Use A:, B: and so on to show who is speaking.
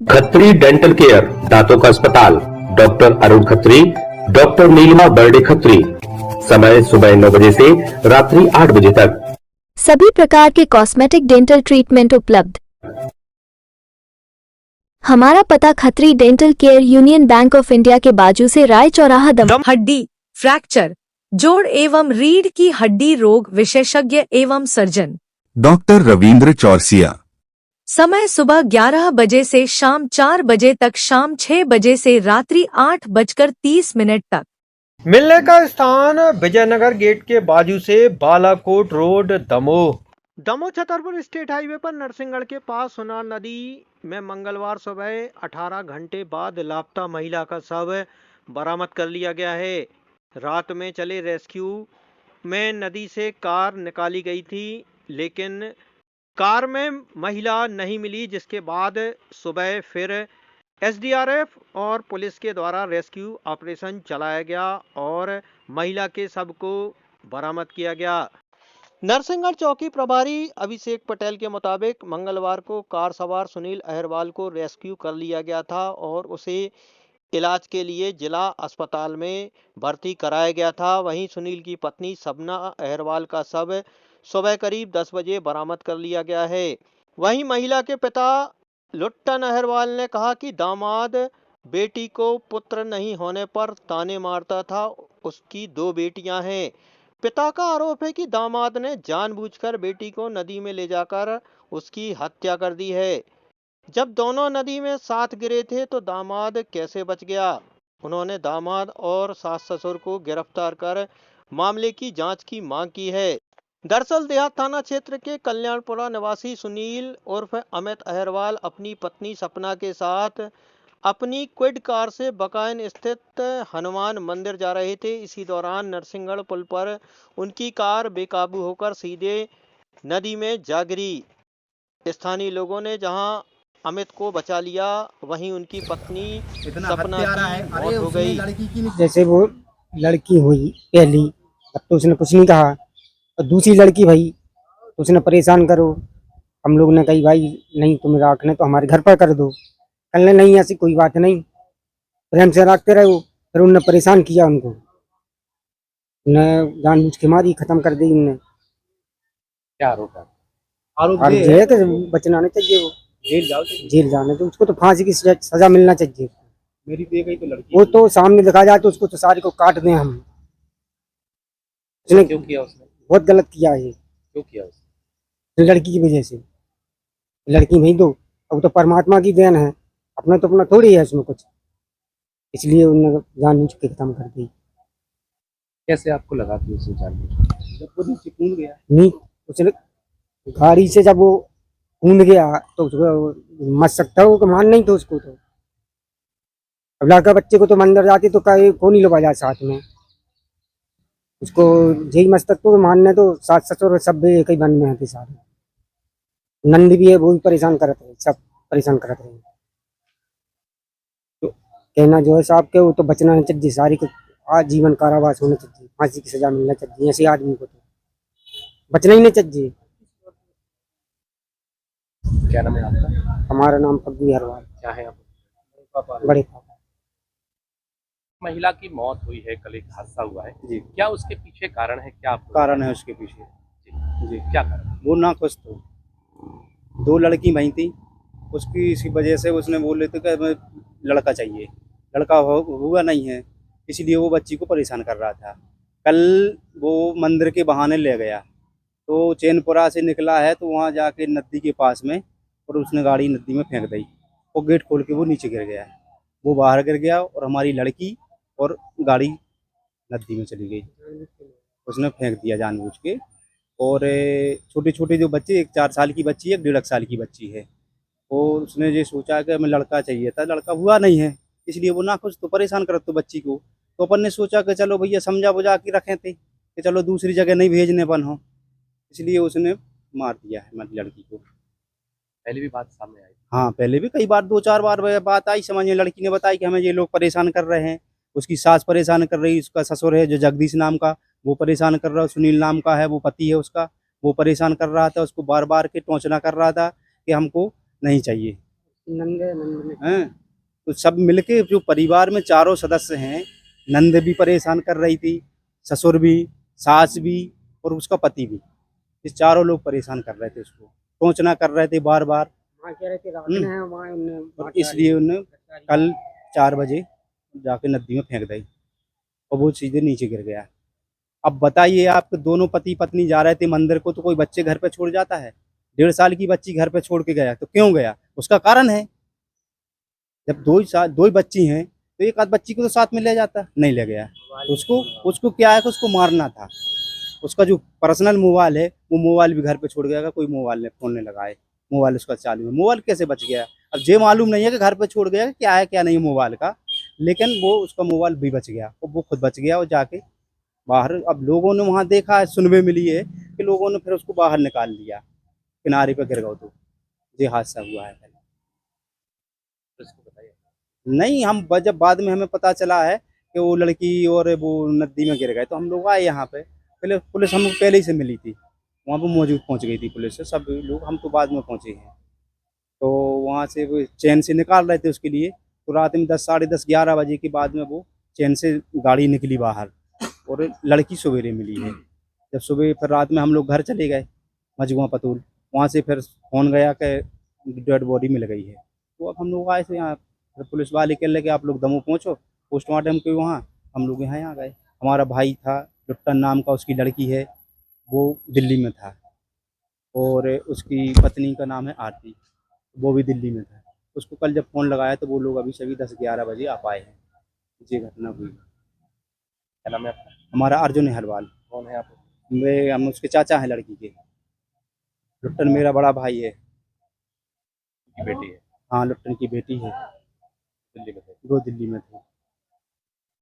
A: Khatri dental care, दांतों का अस्पताल, डॉक्टर अरुण खत्री, डॉक्टर नीलिमा बर्डे खत्री। समय सुबह 9 बजे से रात्रि 8 बजे तक।
B: सभी प्रकार के कॉस्मेटिक डेंटल ट्रीटमेंट उपलब्ध। हमारा पता Khatri dental care, union bank of India के बाजू से राय चौराहा, दम।
C: हड्डी, फ्रैक्चर, जोड़ एवं रीढ़ की हड्डी रोग विशेषज्ञ एवं सर्जन
D: डॉक्टर रविंद्र चौरसिया।
C: समय सुबह 11 बजे से शाम 4 बजे तक, शाम 6 बजे से रात्रि 8:30 तक।
E: मिलने का स्थान विजयनगर गेट के बाजू से Balakot road, Damoh. Damoh Chhatarpur state highway पर नरसिंहगढ़ के पास सुनार नदी में मंगलवार सुबह 18 घंटे बाद लापता महिला का शव बरामद कर लिया गया है। रात में चले रेस्क्यू में नदी से कार निकाली गई थी, लेकिन कार में महिला नहीं मिली, जिसके बाद सुबह फिर एसडीआरएफ और पुलिस के द्वारा रेस्क्यू ऑपरेशन चलाया गया और महिला के शव को बरामद किया गया। नरसिंहगढ़ चौकी प्रभारी अभिषेक पटेल के मुताबिक मंगलवार को कार सवार सुनील अहरवाल को रेस्क्यू कर लिया गया था और उसे इलाज के लिए जिला अस्पताल में भर्ती कराया गया था। वहीं सुनील की पत्नी सपना अहरवाल का शव सुबह करीब 10 बजे बरामद कर लिया गया है। वहीं महिला के पिता लुट्टन अहरवाल ने कहा कि दामाद बेटी को पुत्र नहीं होने पर ताने मारता था। उसकी 2 बेटियां हैं। पिता का आरोप है कि दामाद ने जानबूझकर बेटी को नदी में ले जाकर उसकी हत्या कर दी है। जब दोनों नदी में साथ गिरे थे तो दामाद कैसे बच गया? उन्होंने दामाद और सास ससुर को गिरफ्तार कर मामले की जांच की मांग की है। दरअसल देहात थाना क्षेत्र के कल्याणपुरा निवासी सुनील उर्फ अमित अहरवाल अपनी पत्नी सपना के साथ अपनी क्विड कार से बकाइन स्थित हनुमान मंदिर जा रहे थे। इसी दौरान नरसिंहगढ़ पुल पर उनकी कार बेकाबू होकर सीधे नदी में जा गिरी। स्थानीय लोगों ने जहां अमित को बचा लिया, वहीं उनकी पत्नी सपना की मौत हो गई।
F: जैसे वो लड़की हुई पहली, अब तो उसने कुछ नहीं कहा, और दूसरी लड़की भाई तो उसने परेशान करो। हम लोग ने कही भाई नहीं, तुम्हें रखने तो हमारे घर पर कर दो। कहने नहीं ऐसी कोई बात नहीं, प्रेम से रखते रहे। फिर उनने परेशान किया उनको, उन्हें जानबूझ के मारी, खत्म कर दी उनने।
G: क्या आरोप है?
F: और ये तो बचना नहीं चाहिए, वो जेल जाने तो उसको तो फांसी की सजा मिलना चाहिए।
G: मेरी दी गई तो लड़की
F: वो तो सामने दिखा जाए तो उसको तो सारे को काट दें हम। उसने
G: क्यों किया? उसने
F: बहुत गलत किया है।
G: क्यों किया उसने?
F: लड़की की वजह से। लड़की नहीं दो, अब तो परमात्मा की देन है, अपना तो अपना थोड़ी है उसमें कुछ, इसलिए उन्होंने जानबूझ के खत्म कर दी।
G: कैसे आपको लगा कि उसे जानबूझ? जब वो नीचे कूद गया
F: नहीं, उसने गाड़ी से जब वो कूद गया तो उसको मर सकता हो, मान नहीं तो उसको तो। अब लड़का बच्चे को तो मंदिर जाती तो कौन ही लोग जाए साथ में, उसको यही मस्तक तो मानने तो सास ससुर सब एक ही बन में है सारे। नंद भी है, वो भी परेशान करते रहे, सब परेशान करते रहे। तो कहना जो है साहब के वो तो बचना नहीं चाहिए, सारी को आजीवन कारावास होना चाहिए, फांसी की सजा मिलना चाहिए। ऐसे आदमी को तो बचना ही नहीं चाहिए।
G: क्या नाम है आपका?
F: हमारा नाम पग्गू अहरवाल।
G: क्या है आप?
F: बड़े पापा।
G: महिला की मौत हुई है, कल एक हादसा हुआ है जी, क्या उसके पीछे कारण है? क्या आपको
H: कारण है उसके पीछे?
G: जी क्या कारण?
H: वो ना कुछ तो 2 लड़की वहीं थी, उसकी इसी वजह से उसने बोले थे कि हमें लड़का चाहिए, लड़का हुआ नहीं है, इसलिए वो बच्ची को परेशान कर रहा था। कल वो मंदिर के बहाने ले गया तो चैनपुरा से निकला है, तो वहाँ जाके नदी के पास में और उसने गाड़ी नदी में फेंक दी और गेट खोल के वो नीचे गिर गया। वो बाहर गिर गया और हमारी लड़की और गाड़ी नदी में चली गई। उसने फेंक दिया जानबूझ के। और छोटे छोटे जो बच्चे, एक 4 साल की बच्ची है, 1.5 साल की बच्ची है, और उसने ये सोचा कि हमें लड़का चाहिए था, लड़का हुआ नहीं है, इसलिए वो ना कुछ तो परेशान कर तो बच्ची को। तो अपन ने सोचा कि चलो भैया समझा बुझा के रखे थे कि चलो दूसरी जगह नहीं भेजने बन हो, इसलिए उसने मार दिया है हमारी लड़की को।
G: पहले भी बात सामने आई?
H: हाँ, पहले भी कई बार 2-4 बार बात आई, समझ में लड़की ने बताई कि हमें ये लोग परेशान कर रहे हैं। उसकी सास परेशान कर रही, उसका ससुर है जो जगदीश नाम का, वो परेशान कर रहा है, सुनील नाम का है वो पति है उसका, वो परेशान कर रहा था, उसको बार बार के टोंचना कर रहा था कि हमको नहीं चाहिए।
F: नंगे नंगे
H: हैं। तो सब मिलके जो परिवार में चारों सदस्य हैं, नंद भी परेशान कर रही थी, ससुर भी, सास भी और उसका पति भी। ये चारों लोग परेशान कर रहे थे उसको, टोंचना कर रहे थे बार बार।
F: वहाँ कह रहे थे रात में है, वहाँ उन्हें
H: और इसलिए उन्हें कल 4 बजे जाके नदी में फेंक दी और वो सीधे नीचे गिर गया। अब बताइए, आप दोनों पति पत्नी जा रहे थे मंदिर को, तो कोई बच्चे घर पे छोड़ जाता है? 1.5 साल की बच्ची घर पे छोड़ के गया, तो क्यों गया? उसका कारण है, जब दो ही बच्ची हैं तो एक आध बच्ची को तो साथ में ले जाता, नहीं ले गया। तो उसको क्या है कि उसको मारना था। उसका जो पर्सनल मोबाइल है वो मोबाइल भी घर पे छोड़ गया, कोई मोबाइल ने फोन नहीं लगाए, मोबाइल उसका चालू है। मोबाइल कैसे बच गया? अब ये मालूम नहीं है कि घर पे छोड़ गया क्या है क्या नहीं मोबाइल का, लेकिन वो उसका मोबाइल भी बच गया और वो खुद बच गया और जाके बाहर। अब लोगों ने वहाँ देखा है, सुनवे मिली है कि लोगों ने फिर उसको बाहर निकाल लिया, किनारे पे गिर गया। तो ये हादसा हुआ है। नहीं, हम जब बाद में हमें पता चला है कि वो लड़की और वो नदी में गिर गए, तो हम लोग आए यहाँ पे। पहले पुलिस हम पहले ही से मिली थी, वहाँ पे मौजूद पहुँच गई थी पुलिस से, सब लोग। हम तो बाद में पहुँचे हैं। तो वहाँ से वो चैन से निकाल रहे थे उसके लिए, तो रात में 10, साढ़े 10, 11 बजे के बाद में वो चैन से गाड़ी निकली बाहर और लड़की सवेरे मिली है। जब सुबह फिर रात में हम लोग घर चले गए मजगुआ पतूल, वहाँ से फिर फोन गया कि डेड बॉडी मिल गई है। तो अब हम लोग आए थे यहाँ, फिर पुलिस वाले कह लगे आप लोग दमोह पहुँचो पोस्टमार्टम के वहाँ। हम लोग यहाँ गए। हमारा भाई था लुट्टन नाम का, उसकी लड़की है, वो दिल्ली में था, और उसकी पत्नी का नाम है आरती, वो भी दिल्ली में था। उसको कल जब फ़ोन लगाया तो वो लोग अभी सभी 10-11 बजे आ पाए हैं। ये घटना हुई।
G: क्या नाम है आपका?
H: हमारा अर्जुन हरवाल।
G: कौन है आप?
H: हम उसके चाचा हैं लड़की के। लुट्टन मेरा बड़ा भाई है।
G: की बेटी है,
H: हाँ, लुट्टन की बेटी है,
G: दिल्ली में थे।
H: वो दिल्ली में थी।